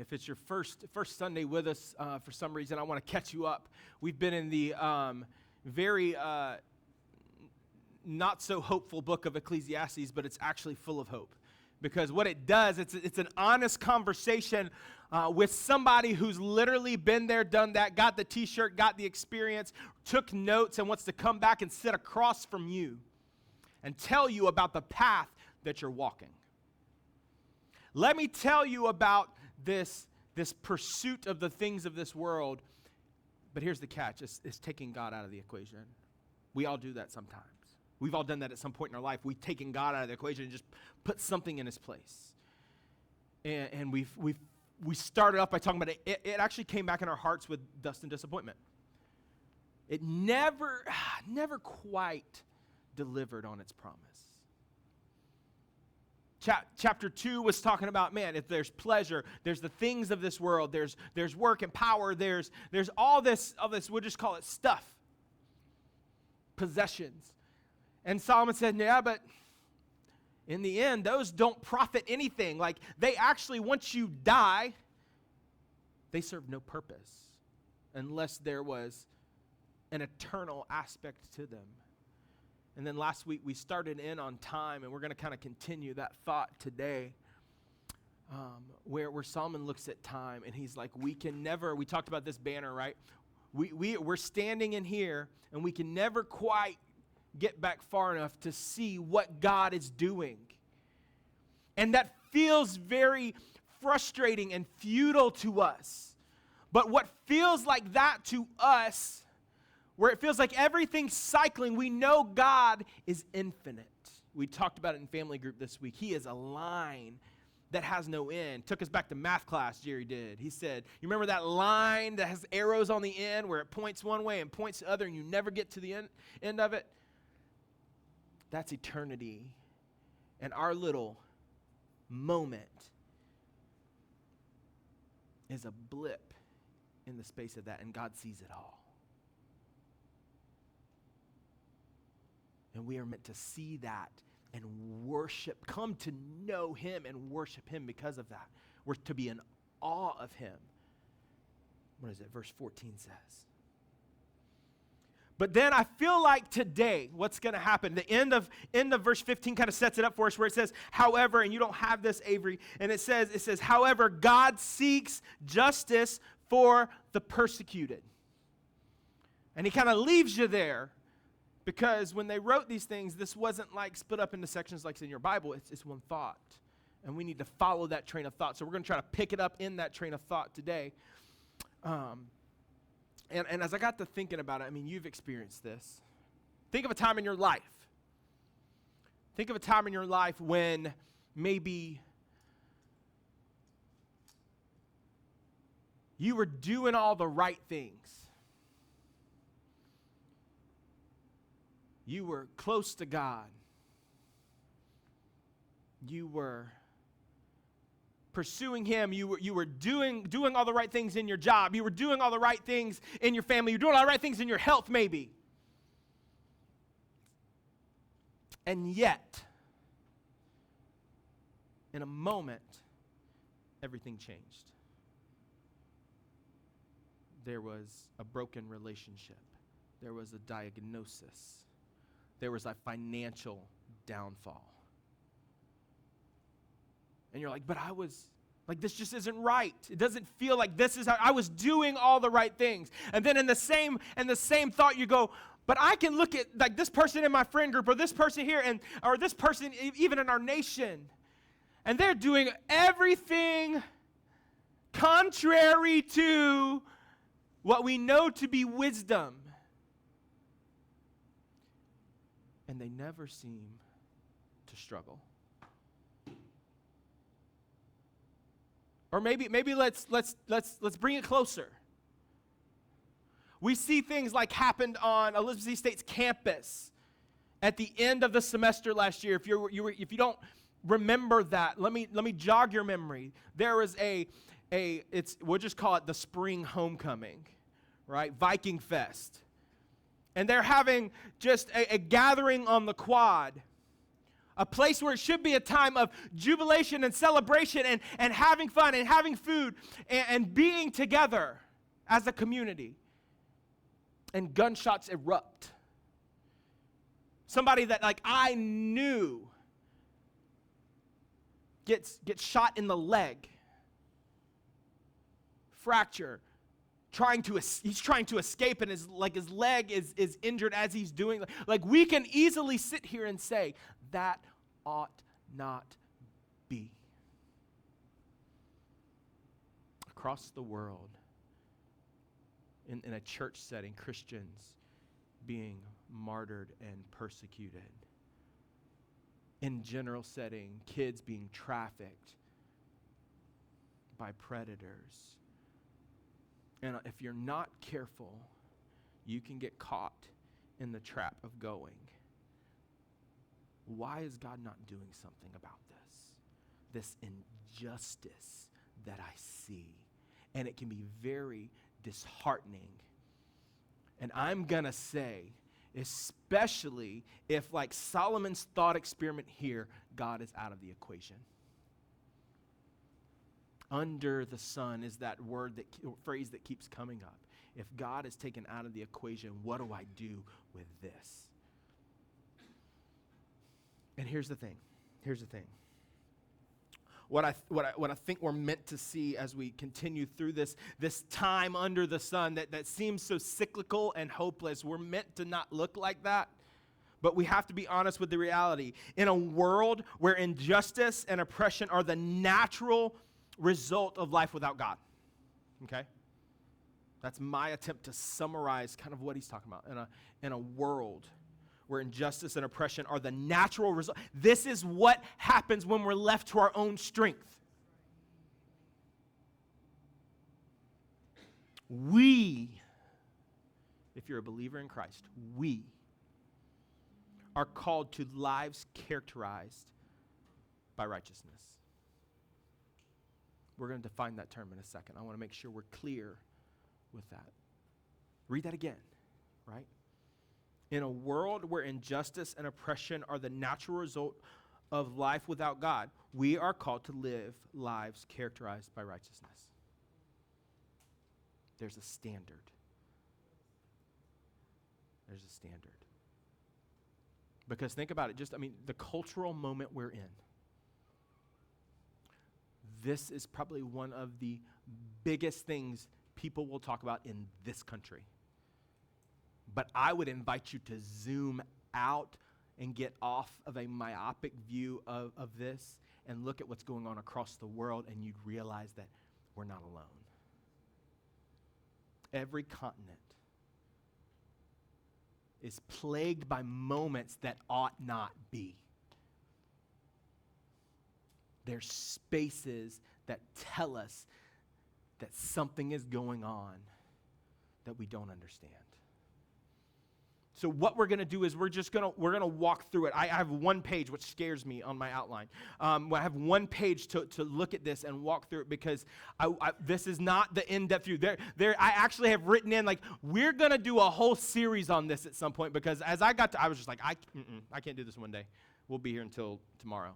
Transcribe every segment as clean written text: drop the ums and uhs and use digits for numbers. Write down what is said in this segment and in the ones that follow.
If it's your first Sunday with us for some reason, I want to catch you up. We've been in the very not so hopeful book of Ecclesiastes, but it's actually full of hope. Because what it does, it's an honest conversation with somebody who's literally been there, done that, got the t-shirt, got the experience, took notes, and wants to come back and sit across from you and tell you about the path that you're walking. Let me tell you about this pursuit of the things of this world, but here's the catch. It's taking God out of the equation. We all do that sometimes. We've all done that at some point in our life. We've taken God out of the equation and just put something in his place. And we started off by talking about it. It actually came back in our hearts with dust and disappointment. It never quite delivered on its promise. Chapter 2 was talking about, man, if there's pleasure, there's the things of this world, there's work and power, there's all this, we'll just call it stuff, possessions. And Solomon said, yeah, but in the end, those don't profit anything. Like, they actually, once you die, they serve no purpose unless there was an eternal aspect to them. And then last week, we started in on time, and we're going to kind of continue that thought today, where Solomon looks at time, and he's like, we talked about this banner, right? We're standing in here, and we can never quite get back far enough to see what God is doing. And that feels very frustrating and futile to us. But what feels like that to us, where it feels like everything's cycling, we know God is infinite. We talked about it in family group this week. He is a line that has no end. Took us back to math class, Jerry did. He said, you remember that line that has arrows on the end where it points one way and points the other and you never get to the end of it? That's eternity. And our little moment is a blip in the space of that, and God sees it all. And we are meant to see that and worship, come to know him and worship him because of that. We're to be in awe of him. What is it? Verse 14 says. But then I feel like today, what's going to happen? The end of verse 15 kind of sets it up for us, where it says, however, and you don't have this, Avery, and it says, however, God seeks justice for the persecuted. And he kind of leaves you there, because when they wrote these things, this wasn't like split up into sections like it's in your Bible. It's one thought. And we need to follow that train of thought. So we're going to try to pick it up in that train of thought today. And as I got to thinking about it, I mean, you've experienced this. Think of a time in your life. Think of a time in your life when maybe you were doing all the right things. You were close to God. You were pursuing him. You were doing all the right things in your job. You were doing all the right things in your family. You were doing all the right things in your health, maybe. And yet, in a moment, everything changed. There was a broken relationship. There was a diagnosis. There was a financial downfall. And you're like, but I was, like, this just isn't right. It doesn't feel like this is how I was doing all the right things. And then in the same thought you go, but I can look at like this person in my friend group or this person here or this person even in our nation. And they're doing everything contrary to what we know to be wisdom. And they never seem to struggle. Or maybe let's bring it closer. We see things like happened on Elizabeth City State's campus at the end of the semester last year. If you don't remember that, let me jog your memory. There was we'll just call it the spring homecoming, right? Viking Fest. And they're having just a gathering on the quad A place where it should be a time of jubilation and celebration and having fun and having food and being together as a community. And gunshots erupt. Somebody that like I knew gets shot in the leg. Fracture. He's trying to escape, and his leg is injured as he's doing. Like we can easily sit here and say, that ought not be. Across the world, in a church setting, Christians being martyred and persecuted. In general setting, kids being trafficked by predators. And if you're not careful, you can get caught in the trap of going, why is God not doing something about this injustice that I see? And it can be very disheartening. And I'm going to say, especially if, like Solomon's thought experiment here, God is out of the equation. Under the sun is that phrase that keeps coming up. If God is taken out of the equation, what do I do with this? And here's the thing. What I think we're meant to see as we continue through this time under the sun that seems so cyclical and hopeless, we're meant to not look like that. But we have to be honest with the reality. In a world where injustice and oppression are the natural result of life without God. Okay? That's my attempt to summarize kind of what he's talking about. In a world where injustice and oppression are the natural result. This is what happens when we're left to our own strength. We, if you're a believer in Christ, we are called to lives characterized by righteousness. We're going to define that term in a second. I want to make sure we're clear with that. Read that again, right? In a world where injustice and oppression are the natural result of life without God, we are called to live lives characterized by righteousness. There's a standard. There's a standard. Because think about it, the cultural moment we're in. This is probably one of the biggest things people will talk about in this country. But I would invite you to zoom out and get off of a myopic view of this and look at what's going on across the world, and you'd realize that we're not alone. Every continent is plagued by moments that ought not be. There's spaces that tell us that something is going on that we don't understand. So what we're going to do is we're going to walk through it. I have one page, which scares me on my outline. I have one page to look at this and walk through it because this is not the in-depth view. I actually have written in, we're going to do a whole series on this at some point because as I was just like, I can't do this one day. We'll be here until tomorrow.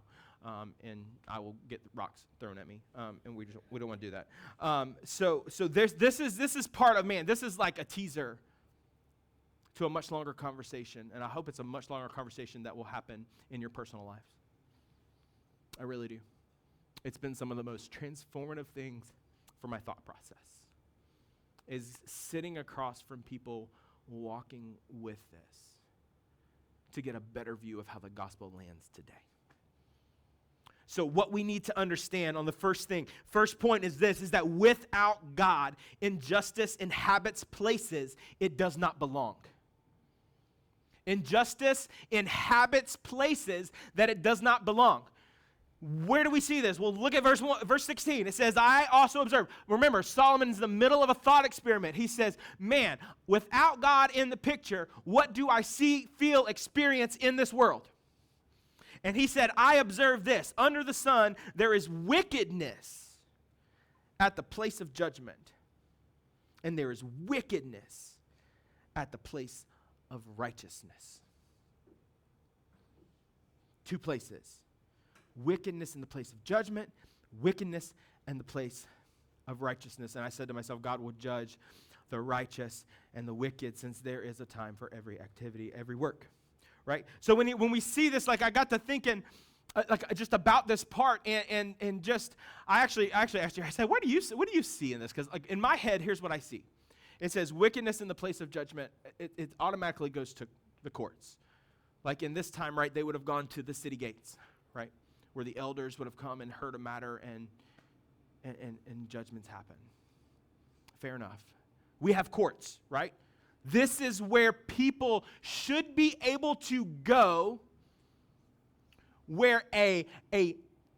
And I will get rocks thrown at me, and we don't want to do that. So this is part of, this is like a teaser to a much longer conversation, and I hope it's a much longer conversation that will happen in your personal lives. I really do. It's been some of the most transformative things for my thought process, is sitting across from people walking with this to get a better view of how the gospel lands today. So what we need to understand on the first point is this, is that without God, injustice inhabits places it does not belong. Injustice inhabits places that it does not belong. Where do we see this? Well, look at verse 16. It says, I also observed. Remember, Solomon's in the middle of a thought experiment. He says, man, without God in the picture, what do I see, feel, experience in this world? And he said, I observe this. Under the sun, there is wickedness at the place of judgment. And there is wickedness at the place of righteousness. Two places. Wickedness in the place of judgment, wickedness in the place of righteousness. And I said to myself, God will judge the righteous and the wicked, since there is a time for every activity, every work, right? So when we see this, like, I got to thinking, just about this part, and just I actually asked you. I said, what do you see in this? Because like in my head, here's what I see. It says wickedness in the place of judgment. It automatically goes to the courts. Like in this time, right? They would have gone to the city gates, right, where the elders would have come and heard a matter, and judgments happen. Fair enough. We have courts, right? This is where people should be able to go, where a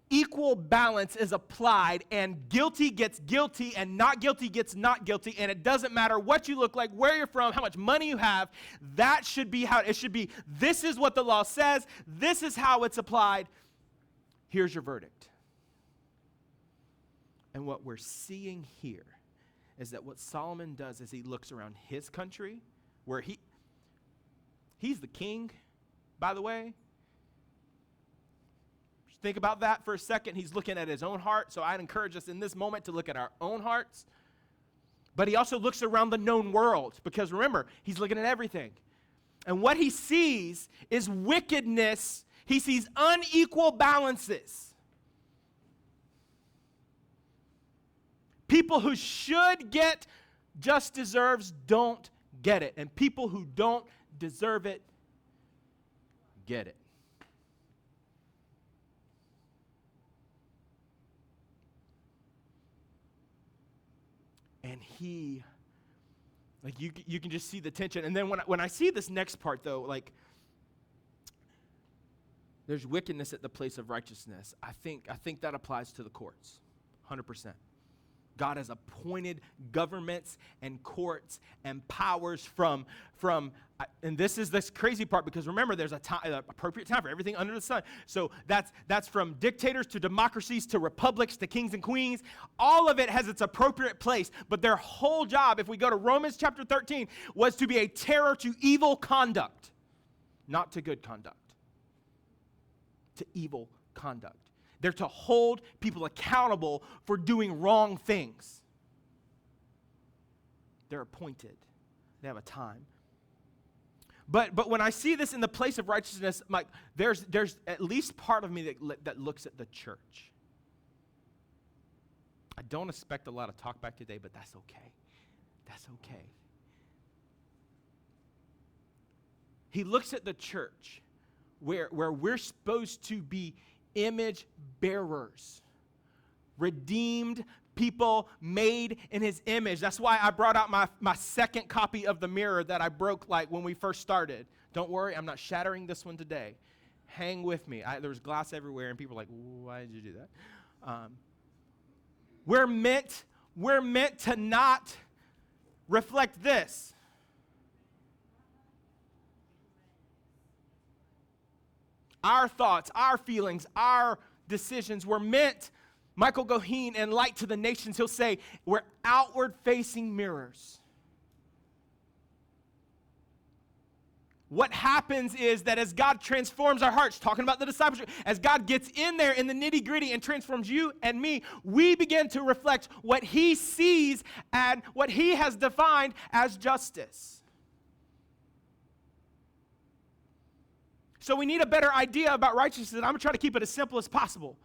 equal balance is applied, and guilty gets guilty and not guilty gets not guilty, and it doesn't matter what you look like, where you're from, how much money you have. That should be how it should be. This is what the law says. This is how it's applied. Here's your verdict. And what we're seeing here is that what Solomon does is he looks around his country, where he's the king, by the way. Just think about that for a second. He's looking at his own heart. So I'd encourage us in this moment to look at our own hearts. But he also looks around the known world, because remember, he's looking at everything. And what he sees is wickedness. He sees unequal balances. People who should get just deserves don't get it. And people who don't deserve it get it. And he, like, you can just see the tension. And then when I see this next part, though, like, there's wickedness at the place of righteousness. I think that applies to the courts, 100%. God has appointed governments and courts and powers from and this is this crazy part, because remember, there's an appropriate time for everything under the sun. So that's from dictators to democracies to republics to kings and queens. All of it has its appropriate place, but their whole job, if we go to Romans chapter 13, was to be a terror to evil conduct, not to good conduct, to evil conduct. They're to hold people accountable for doing wrong things. They're appointed. They have a time. But when I see this in the place of righteousness, like, there's at least part of me that looks at the church. I don't expect a lot of talk back today, but that's okay. That's okay. He looks at the church where we're supposed to be image bearers, redeemed people made in his image. That's why I brought out my second copy of the mirror that I broke like when we first started. Don't worry, I'm not shattering this one today. Hang with me. There was glass everywhere, and people were like, why did you do that? We're meant to not reflect this. Our thoughts, our feelings, our decisions were meant, Michael Goheen, and Light to the Nations, he'll say, we're outward-facing mirrors. What happens is that as God transforms our hearts, talking about the discipleship, as God gets in there in the nitty-gritty and transforms you and me, we begin to reflect what he sees and what he has defined as justice. So we need a better idea about righteousness, and I'm going to try to keep it as simple as possible.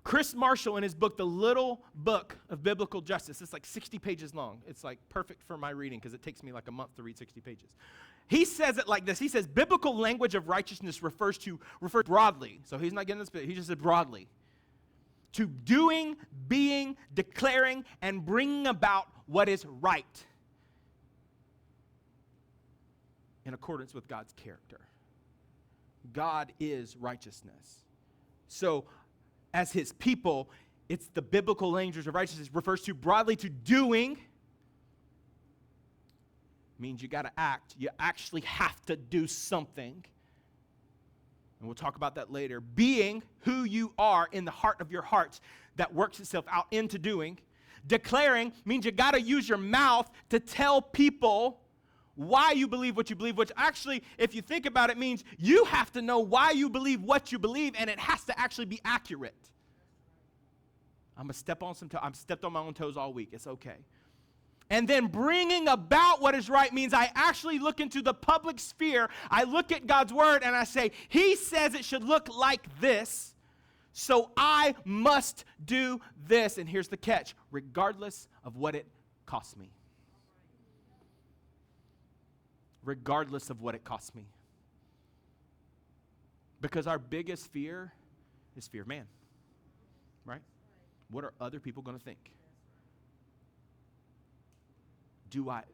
Chris Marshall, in his book, The Little Book of Biblical Justice, it's like 60 pages long. It's like perfect for my reading because it takes me like a month to read 60 pages. He says it like this. He says, biblical language of righteousness refers broadly. So he's not getting this, but he just said broadly. To doing, being, declaring, and bringing about what is right, in accordance with God's character. God is righteousness. So, as his people, it's the biblical language of righteousness refers to broadly to doing. Means you got to act. You actually have to do something. And we'll talk about that later. Being who you are in the heart of your hearts that works itself out into doing. Declaring means you got to use your mouth to tell people why you believe what you believe, which actually, if you think about it, means you have to know why you believe what you believe, and it has to actually be accurate. I've stepped on my own toes all week. It's okay. And then bringing about what is right means I actually look into the public sphere. I look at God's word and I say, he says it should look like this, so I must do this. And here's the catch, regardless of what it costs me. Regardless of what it costs me. Because our biggest fear is fear of man. Right? What are other people going to think? Do I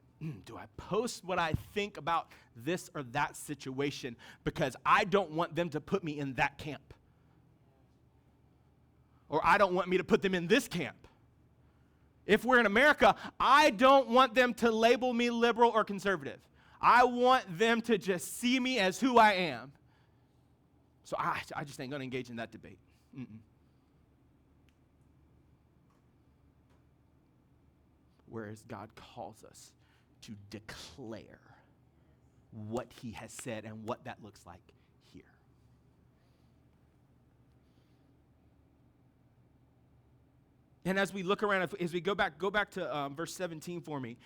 post what I think about this or that situation because I don't want them to put me in that camp? Or I don't want me to put them in this camp. If we're in America, I don't want them to label me liberal or conservative. I want them to just see me as who I am. So I just ain't going to engage in that debate. Whereas God calls us to declare what he has said and what that looks like here. And as we look around, as we go back to verse 17 for me.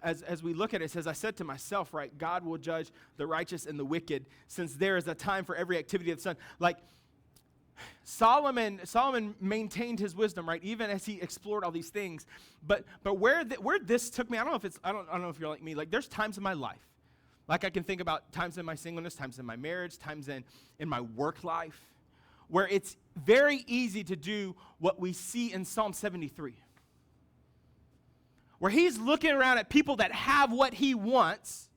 As we look at it, it says, I said to myself, right, God will judge the righteous and the wicked, since there is a time for every activity of the sun. Like, Solomon maintained his wisdom, right, even as he explored all these things. But where this took me, I don't know if you're like me. Like, there's times in my life, like I can think about times in my singleness, times in my marriage, times in my work life, where it's very easy to do what we see in Psalm 73. Where he's looking around at people that have what he wants.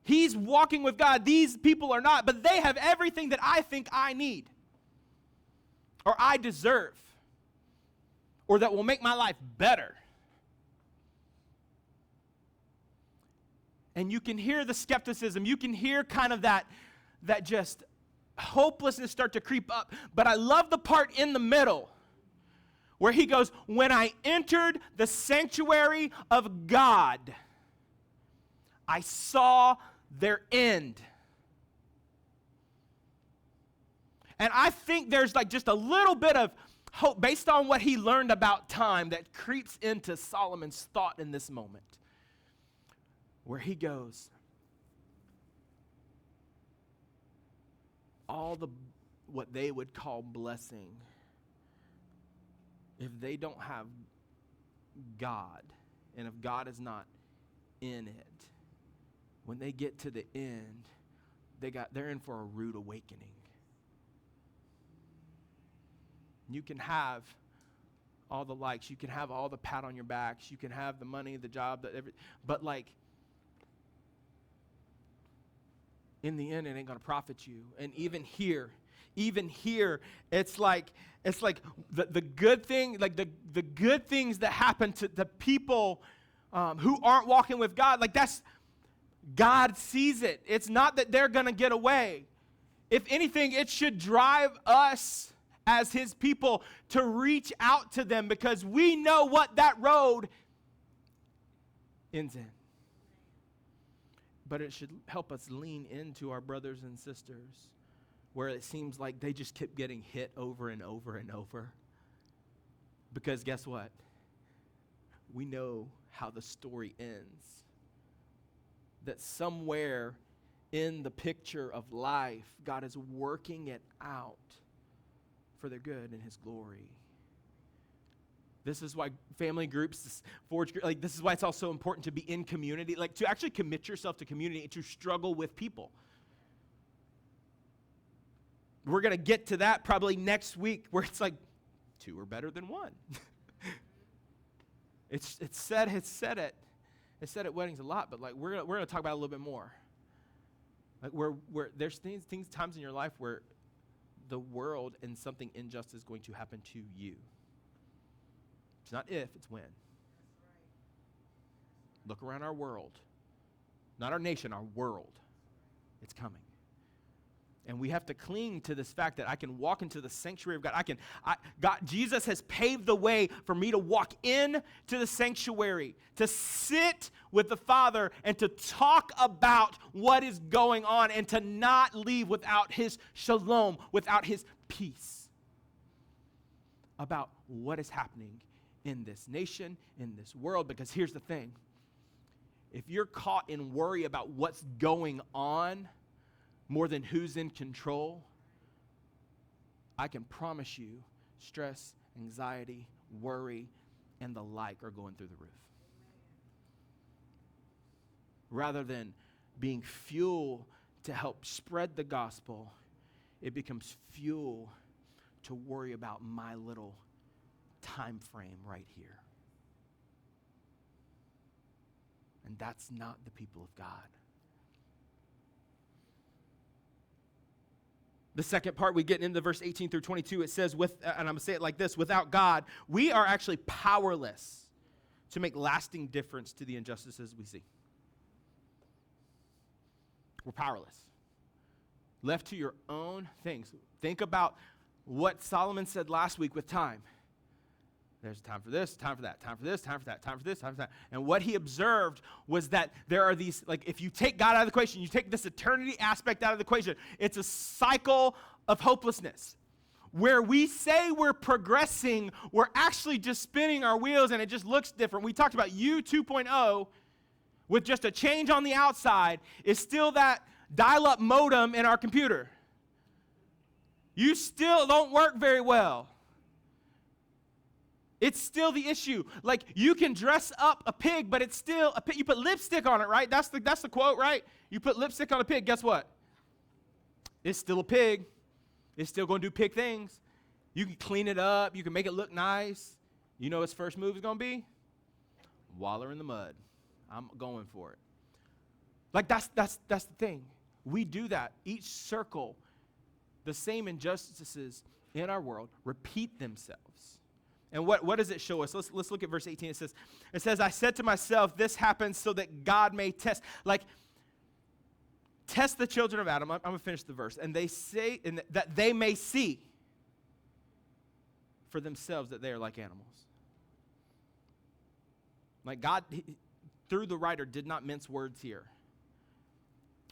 He's walking with God. These people are not, but they have everything that I think I need or I deserve or that will make my life better. And you can hear the skepticism. You can hear kind of that just hopelessness start to creep up. But I love the part in the middle where he goes, when I entered the sanctuary of God, I saw their end. And I think there's like just a little bit of hope based on what he learned about time that creeps into Solomon's thought in this moment. Where he goes, all what they would call blessing, if they don't have God, and if God is not in it, when they get to the end, they're in for a rude awakening. You can have all the likes, you can have all the pat on your backs, you can have the money, the job, but like, in the end, it ain't gonna profit you. And even here, it's like the good thing, like the good things that happen to the people who aren't walking with God, like that's, God sees it. It's not that they're gonna get away. If anything, it should drive us as his people to reach out to them because we know what that road ends in. But it should help us lean into our brothers and sisters where it seems like they just keep getting hit over and over and over. Because guess what? We know how the story ends. That somewhere in the picture of life, God is working it out for their good and his glory. This is why family groups, this is why it's also important to be in community, like to actually commit yourself to community and to struggle with people. We're going to get to that probably next week where it's like, two are better than one. It's said at weddings a lot, but like we're gonna talk about it a little bit more. Like where there's times in your life where the world and something unjust is going to happen to you. It's not if, it's when. Look around our world. Not our nation, our world. It's coming. And we have to cling to this fact that I can walk into the sanctuary of God. Jesus has paved the way for me to walk in to the sanctuary, to sit with the Father and to talk about what is going on and to not leave without his shalom, without his peace about what is happening in this nation, in this world. Because here's the thing. If you're caught in worry about what's going on more than who's in control, I can promise you stress, anxiety, worry, and the like are going through the roof. Rather than being fuel to help spread the gospel, it becomes fuel to worry about my little time frame right here. And that's not the people of God. The second part, we get into verse 18 through 22. It says, and I'm going to say it like this, without God, we are actually powerless to make lasting difference to the injustices we see. We're powerless. Left to your own things. Think about what Solomon said last week with time. There's time for this, time for that, time for this, time for that, time for this, time for that. And what he observed was that there are these, like if you take God out of the equation, you take this eternity aspect out of the equation, it's a cycle of hopelessness. Where we say we're progressing, we're actually just spinning our wheels and it just looks different. We talked about U 2.0 with just a change on the outside is still that dial-up modem in our computer. You still don't work very well. It's still the issue. Like, you can dress up a pig, but it's still a pig. You put lipstick on it, right? That's the quote, right? You put lipstick on a pig, guess what? It's still a pig. It's still going to do pig things. You can clean it up. You can make it look nice. You know its first move is going to be? Waller in the mud. I'm going for it. Like, that's the thing. We do that. Each circle, the same injustices in our world repeat themselves. And what does it show us? Let's look at verse 18. It says, I said to myself, this happens so that God may test. Like, test the children of Adam. I'm going to finish the verse. And they say that they may see for themselves that they are like animals. Like God, through the writer, did not mince words here.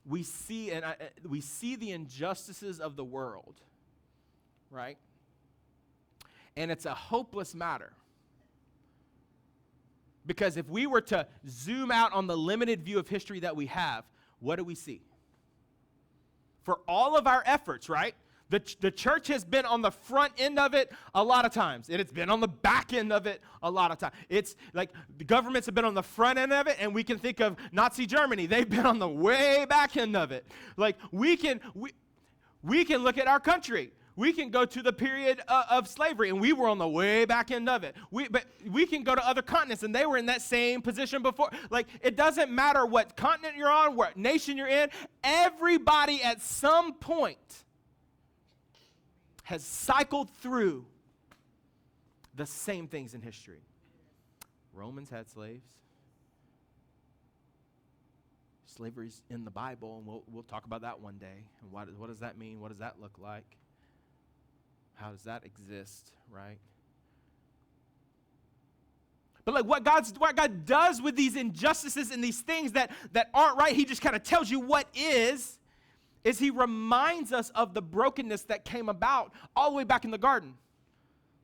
We see the injustices of the world, right? And it's a hopeless matter. Because if we were to zoom out on the limited view of history that we have, what do we see? For all of our efforts, right? The church has been on the front end of it a lot of times, and it's been on the back end of it a lot of times. It's like the governments have been on the front end of it, and we can think of Nazi Germany. They've been on the way back end of it. Like we can look at our country. We can go to the period of slavery, and we were on the way back end of it. But we can go to other continents, and they were in that same position before. Like, it doesn't matter what continent you're on, what nation you're in. Everybody at some point has cycled through the same things in history. Romans had slaves. Slavery's in the Bible, and we'll talk about that one day. And what does that mean? What does that look like? How does that exist, right? But like what God does with these injustices and these things that aren't right, he just kind of tells you what is he reminds us of the brokenness that came about all the way back in the garden.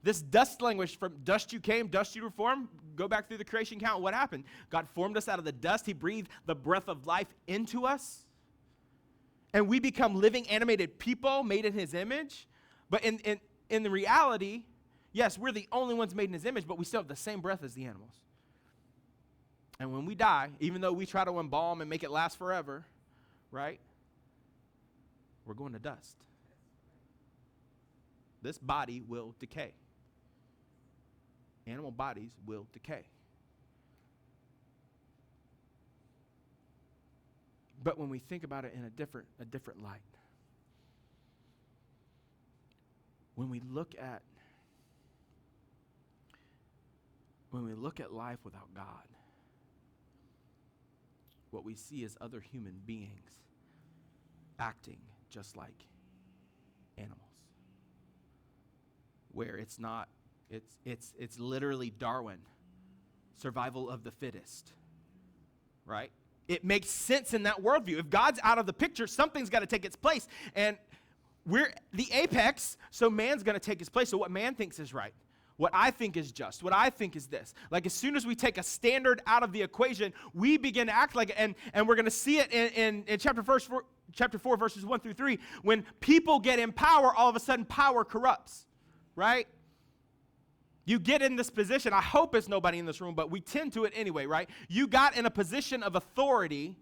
This dust language, from dust you came, dust you were formed. Go back through the creation count. What happened? God formed us out of the dust. He breathed the breath of life into us. And we become living, animated people made in his image. But in the reality, yes, we're the only ones made in his image, but we still have the same breath as the animals. And when we die, even though we try to embalm and make it last forever, right? We're going to dust. This body will decay. Animal bodies will decay. But when we think about it in a different light, when we look at life without God, what we see is other human beings acting just like animals. Where it's not, it's literally Darwin, survival of the fittest, right? It makes sense in that worldview. If God's out of the picture, something's got to take its place. And we're the apex, so man's going to take his place. So what man thinks is right, what I think is just, what I think is this. Like as soon as we take a standard out of the equation, we begin to act like it. And we're going to see it in chapter 4, verses 1 through 3. When people get in power, all of a sudden power corrupts, right? You get in this position. I hope it's nobody in this room, but we tend to it anyway, right? You got in a position of authority,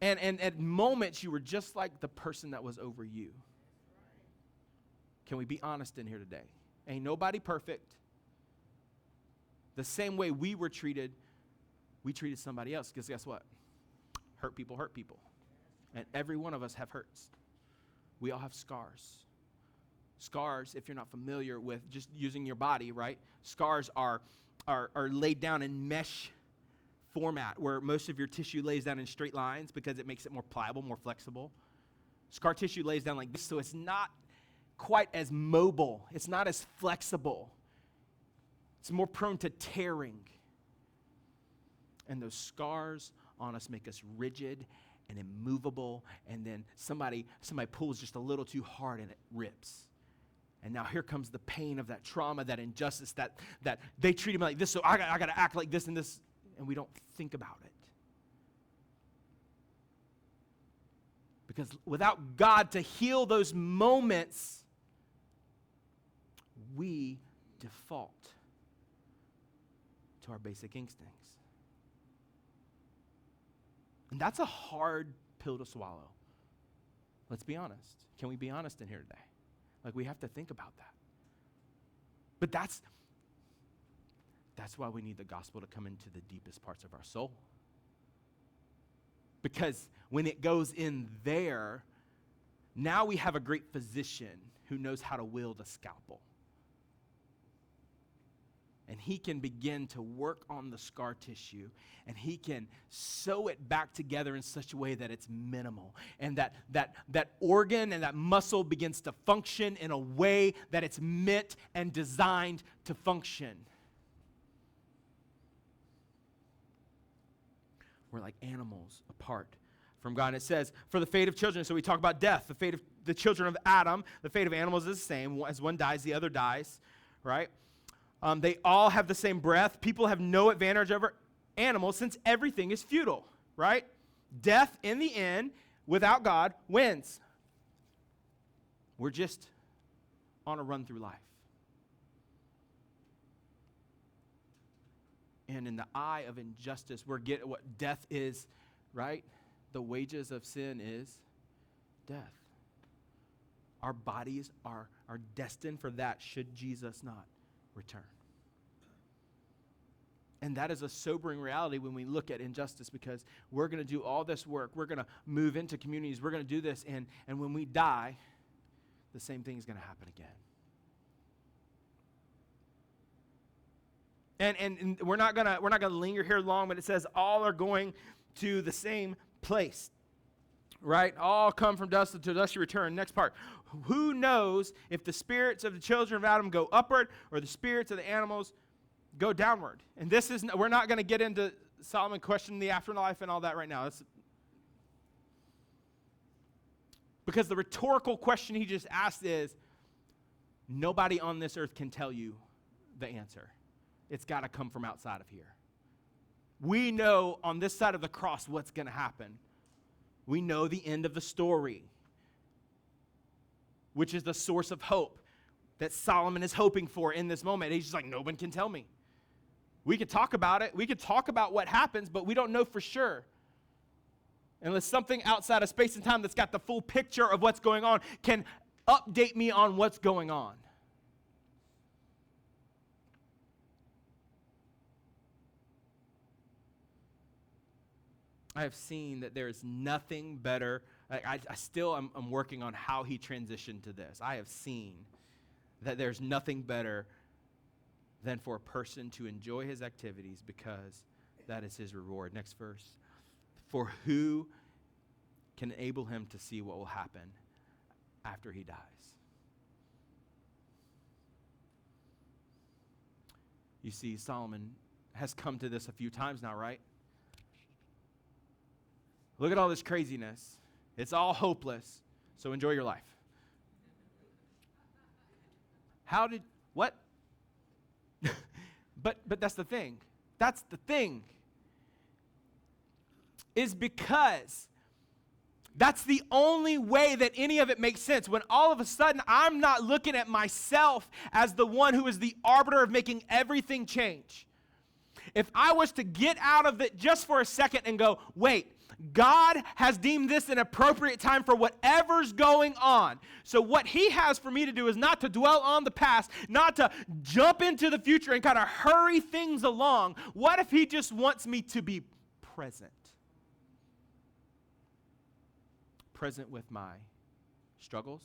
and at moments you were just like the person that was over you. Can we be honest in here today? Ain't nobody perfect. The same way we were treated, we treated somebody else. Because guess what? Hurt people hurt people. And every one of us have hurts. We all have scars. Scars, if you're not familiar with just using your body, right? Scars are laid down in mesh format where most of your tissue lays down in straight lines because it makes it more pliable, more flexible. Scar tissue lays down like this, so it's not quite as mobile. It's not as flexible. It's more prone to tearing. And those scars on us make us rigid and immovable, and then somebody pulls just a little too hard and it rips. And now here comes the pain of that trauma, that injustice, that they treat me like this, so I got to act like this and this, and we don't think about it. Because without God to heal those moments, we default to our basic instincts. And that's a hard pill to swallow. Let's be honest. Can we be honest in here today? Like, we have to think about that. But that's why we need the gospel to come into the deepest parts of our soul. Because when it goes in there, now we have a great physician who knows how to wield a scalpel. And he can begin to work on the scar tissue, and he can sew it back together in such a way that it's minimal. And that organ and that muscle begins to function in a way that it's meant and designed to function. We're like animals apart from God. And it says, for the fate of children, so we talk about death, the fate of the children of Adam, the fate of animals is the same. As one dies, the other dies, right? They all have the same breath. People have no advantage over animals since everything is futile, right? Death, in the end, without God, wins. We're just on a run through life. And in the eye of injustice, we're getting what death is, right? The wages of sin is death. Our bodies are destined for that should Jesus not return. And that is a sobering reality when we look at injustice, because we're going to do all this work. We're going to move into communities. We're going to do this. And when we die, the same thing is going to happen again. And we're not gonna linger here long, but it says all are going to the same place, right? All come from dust, to dust you return. Next part. Who knows if the spirits of the children of Adam go upward or the spirits of the animals go downward? And we're not going to get into Solomon questioning the afterlife and all that right now. Because the rhetorical question he just asked is, nobody on this earth can tell you the answer. It's got to come from outside of here. We know on this side of the cross what's going to happen. We know the end of the story, which is the source of hope that Solomon is hoping for in this moment. He's just like, no one can tell me. We could talk about it. We could talk about what happens, but we don't know for sure. Unless something outside of space and time that's got the full picture of what's going on can update me on what's going on. I have seen that there is nothing better. I still am working on how he transitioned to this. I have seen that there's nothing better than for a person to enjoy his activities because that is his reward. Next verse. For who can enable him to see what will happen after he dies. You see, Solomon has come to this a few times now, right? Look at all this craziness. It's all hopeless, so enjoy your life. What? But that's the thing. That's the thing. Is because that's the only way that any of it makes sense. When all of a sudden I'm not looking at myself as the one who is the arbiter of making everything change. If I was to get out of it just for a second and go, wait, God has deemed this an appropriate time for whatever's going on. So what he has for me to do is not to dwell on the past, not to jump into the future and kind of hurry things along. What if he just wants me to be present? Present with my struggles,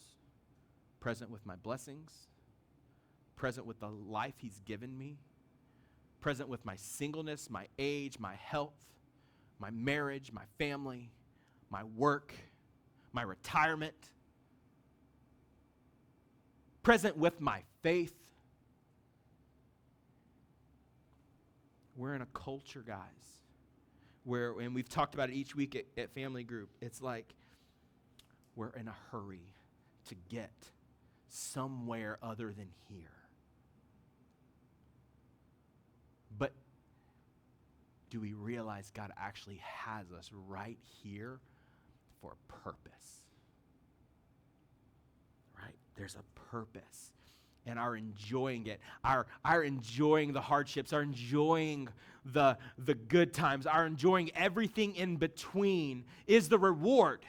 present with my blessings, present with the life he's given me, present with my singleness, my age, my health, my marriage, my family, my work, my retirement, present with my faith. We're in a culture, guys, where, and we've talked about it each week at family group, it's like we're in a hurry to get somewhere other than here. But do we realize God actually has us right here for a purpose? Right? There's a purpose. And our enjoying it, our enjoying the hardships, our enjoying the good times, our enjoying everything in between is the reward.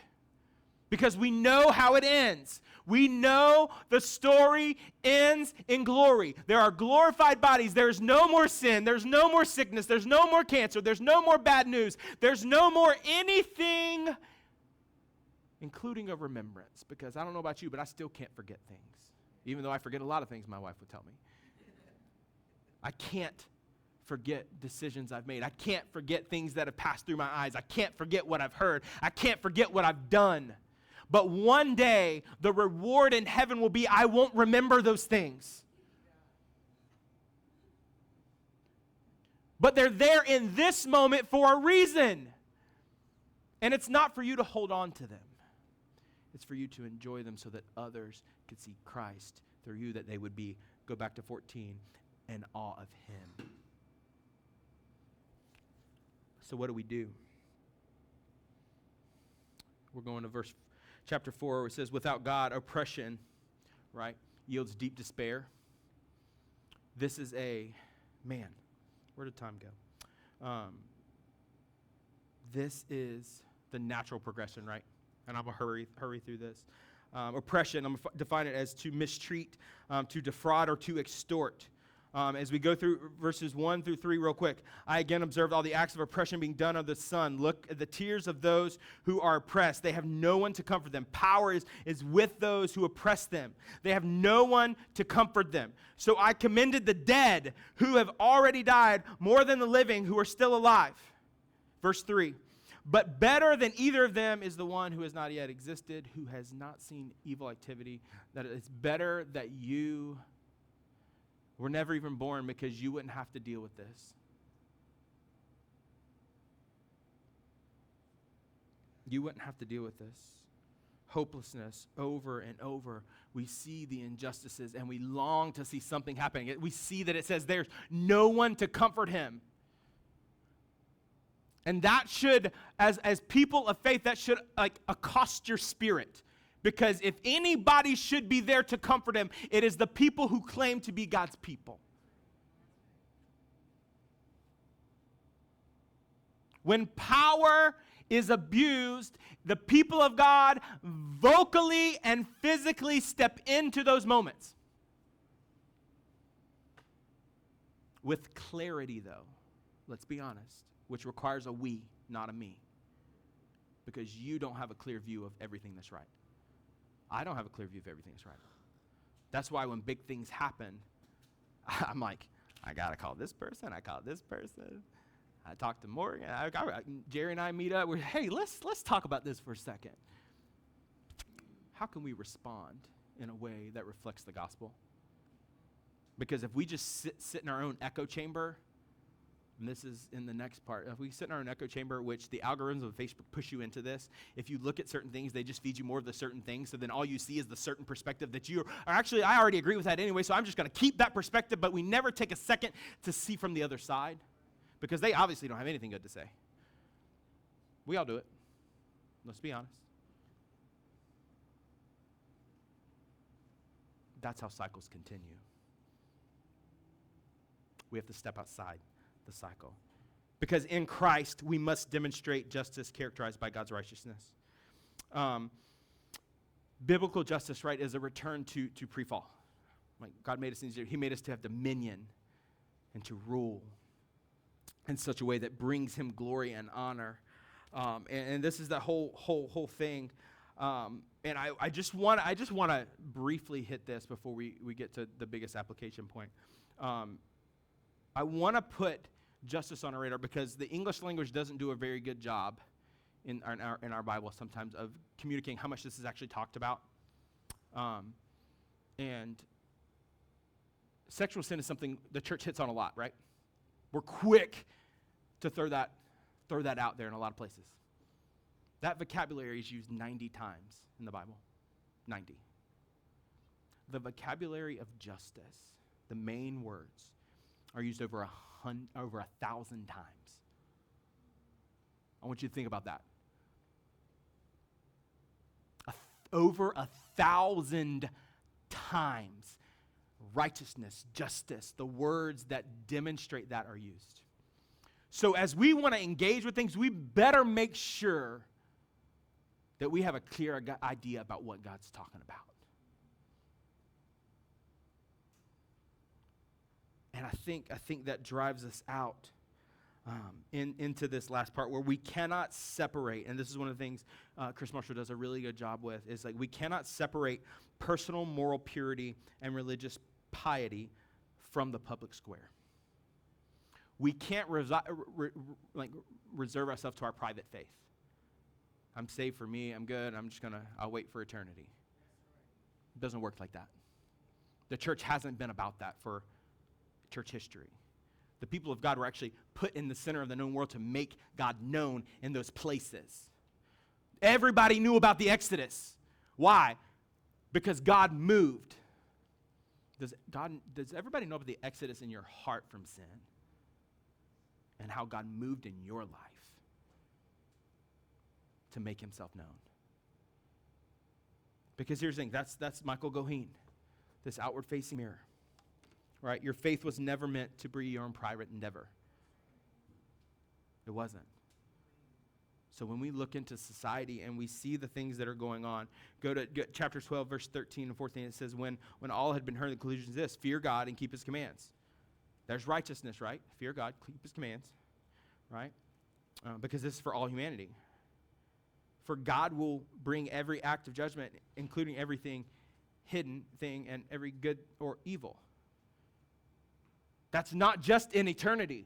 Because we know how it ends. We know the story ends in glory. There are glorified bodies. There's no more sin. There's no more sickness. There's no more cancer. There's no more bad news. There's no more anything, including a remembrance. Because I don't know about you, but I still can't forget things. Even though I forget a lot of things, my wife would tell me. I can't forget decisions I've made. I can't forget things that have passed through my eyes. I can't forget what I've heard. I can't forget what I've done. But one day, the reward in heaven will be, I won't remember those things. But they're there in this moment for a reason. And it's not for you to hold on to them. It's for you to enjoy them so that others could see Christ through you, that they would be, go back to 14, in awe of him. So what do? We're going to chapter 4, where it says, without God, oppression, right, yields deep despair. This is man, where did time go? This is the natural progression, right? And I'm going to hurry through this. Oppression, I'm going to define it as to mistreat, to defraud, or to extort. As we go through verses 1 through 3 real quick, I again observed all the acts of oppression being done under the sun. Look at the tears of those who are oppressed. They have no one to comfort them. Power is with those who oppress them. They have no one to comfort them. So I commended the dead who have already died more than the living who are still alive. Verse 3. But better than either of them is the one who has not yet existed, who has not seen evil activity. That it's better that you were never even born, because you wouldn't have to deal with this. You wouldn't have to deal with this. Hopelessness over and over. We see the injustices and we long to see something happening. We see that it says there's no one to comfort him. And that should, as people of faith, that should accost your spirit. Because if anybody should be there to comfort him, it is the people who claim to be God's people. When power is abused, the people of God vocally and physically step into those moments. With clarity, though, let's be honest, which requires a we, not a me. Because you don't have a clear view of everything that's right. I don't have a clear view of everything that's right. That's why when big things happen, I'm like, I got to call this person. I call this person. I talk to Morgan. Jerry and I meet up. Hey, let's talk about this for a second. how can we respond in a way that reflects the gospel? Because if we just sit in our own echo chamber, and this is in the next part, if we sit in our own echo chamber, which the algorithms of Facebook push you into this, if you look at certain things, they just feed you more of the certain things, so then all you see is the certain perspective that you are actually, I already agree with that anyway, so I'm just going to keep that perspective, but we never take a second to see from the other side, because they obviously don't have anything good to say. We all do it. Let's be honest. That's how cycles continue. We have to step outside the cycle. Because in Christ, we must demonstrate justice characterized by God's righteousness. Biblical justice, right, is a return to pre-fall. Like God made us, He made us to have dominion and to rule in such a way that brings Him glory and honor. And this is the whole thing. And I just want to briefly hit this before we get to the biggest application point. I want to put justice on our radar because the English language doesn't do a very good job in our Bible sometimes of communicating how much this is actually talked about. And sexual sin is something the church hits on a lot, right? We're quick to throw that out there in a lot of places. That vocabulary is used 90 times in the Bible. 90. The vocabulary of justice, the main words, are used over 1,000 times. I want you to think about that. Over 1,000 times, righteousness, justice, the words that demonstrate that are used. So as we want to engage with things, we better make sure that we have a clear idea about what God's talking about. And I think that drives us out into this last part where we cannot separate, and this is one of the things Chris Marshall does a really good job with, is like we cannot separate personal moral purity and religious piety from the public square. We can't reserve ourselves to our private faith. I'm saved for me, I'm good, I'll wait for eternity. It doesn't work like that. The church hasn't been about that for church history. The people of God were actually put in the center of the known world to make God known in those places. Everybody knew about the Exodus. Why? Because God moved. Does everybody know about the Exodus in your heart from sin? And how God moved in your life to make Himself known? Because here's the thing, that's Michael Goheen, this outward-facing mirror. Right? Your faith was never meant to be your own private endeavor. It wasn't. So when we look into society and we see the things that are going on, go to chapter 12, verse 13 and 14. It says, when all had been heard, the conclusion is this: fear God and keep His commands. There's righteousness, right? Fear God, keep His commands, right? Because this is for all humanity. For God will bring every act of judgment, including everything hidden thing and every good or evil. That's not just in eternity.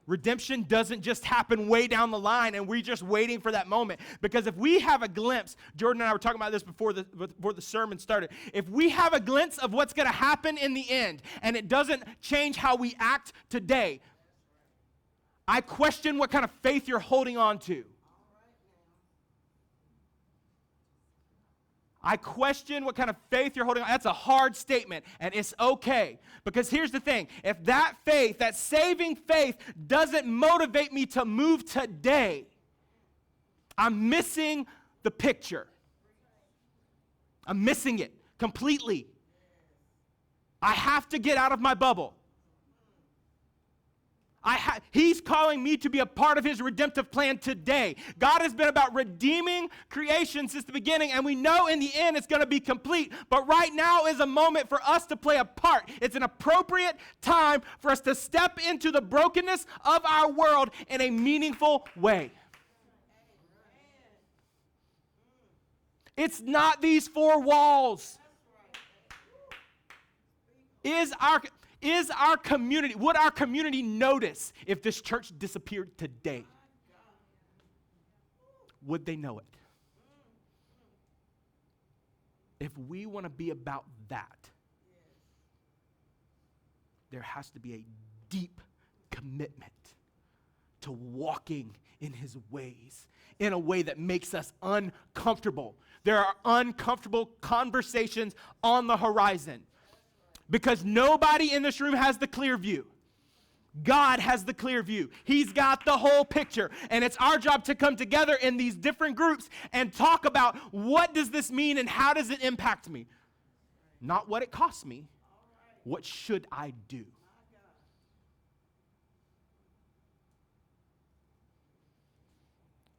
Redemption doesn't just happen way down the line and we're just waiting for that moment. Because if we have a glimpse, Jordan and I were talking about this before the sermon started. If we have a glimpse of what's going to happen in the end and it doesn't change how we act today, I question what kind of faith you're holding on to. I question what kind of faith you're holding on. That's a hard statement, and it's okay. Because here's the thing. If that faith, that saving faith, doesn't motivate me to move today, I'm missing the picture. I'm missing it completely. I have to get out of my bubble. He's calling me to be a part of His redemptive plan today. God has been about redeeming creation since the beginning, and we know in the end it's going to be complete. But right now is a moment for us to play a part. It's an appropriate time for us to step into the brokenness of our world in a meaningful way. It's not these four walls. Would our community notice if this church disappeared today? Would they know it? if we want to be about that, there has to be a deep commitment to walking in his ways in a way that makes us uncomfortable. There are uncomfortable conversations on the horizon because nobody in this room has the clear view. God has the clear view. He's got the whole picture. And it's our job to come together in these different groups and talk about what does this mean and how does it impact me? Not what it costs me. What should I do?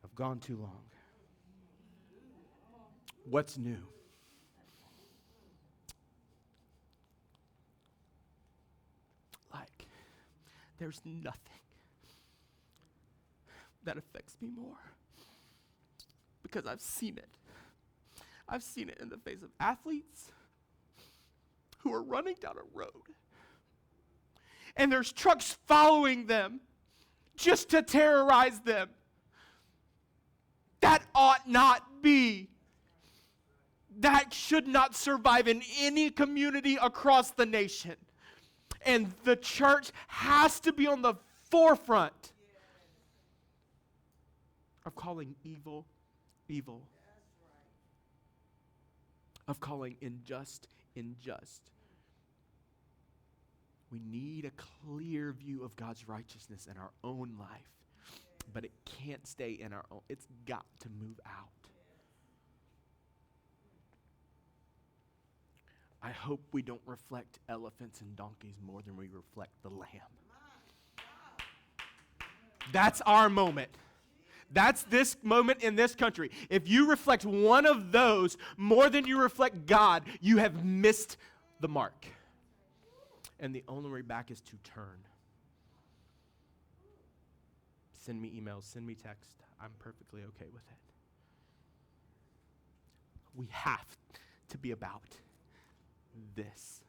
I've gone too long. What's new? Like, there's nothing that affects me more because I've seen it. I've seen it in the face of athletes who are running down a road and there's trucks following them just to terrorize them. That ought not be. That should not survive in any community across the nation. And the church has to be on the forefront of calling evil, evil. Of calling unjust, unjust. We need a clear view of God's righteousness in our own life. But it can't stay in our own. It's got to move out. I hope we don't reflect elephants and donkeys more than we reflect the Lamb. That's our moment. That's this moment in this country. If you reflect one of those more than you reflect God, you have missed the mark. And the only way back is to turn. Send me emails, send me text. I'm perfectly okay with it. We have to be about this.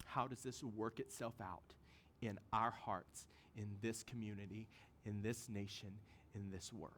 How does this work itself out in our hearts, in this community, in this nation, in this world?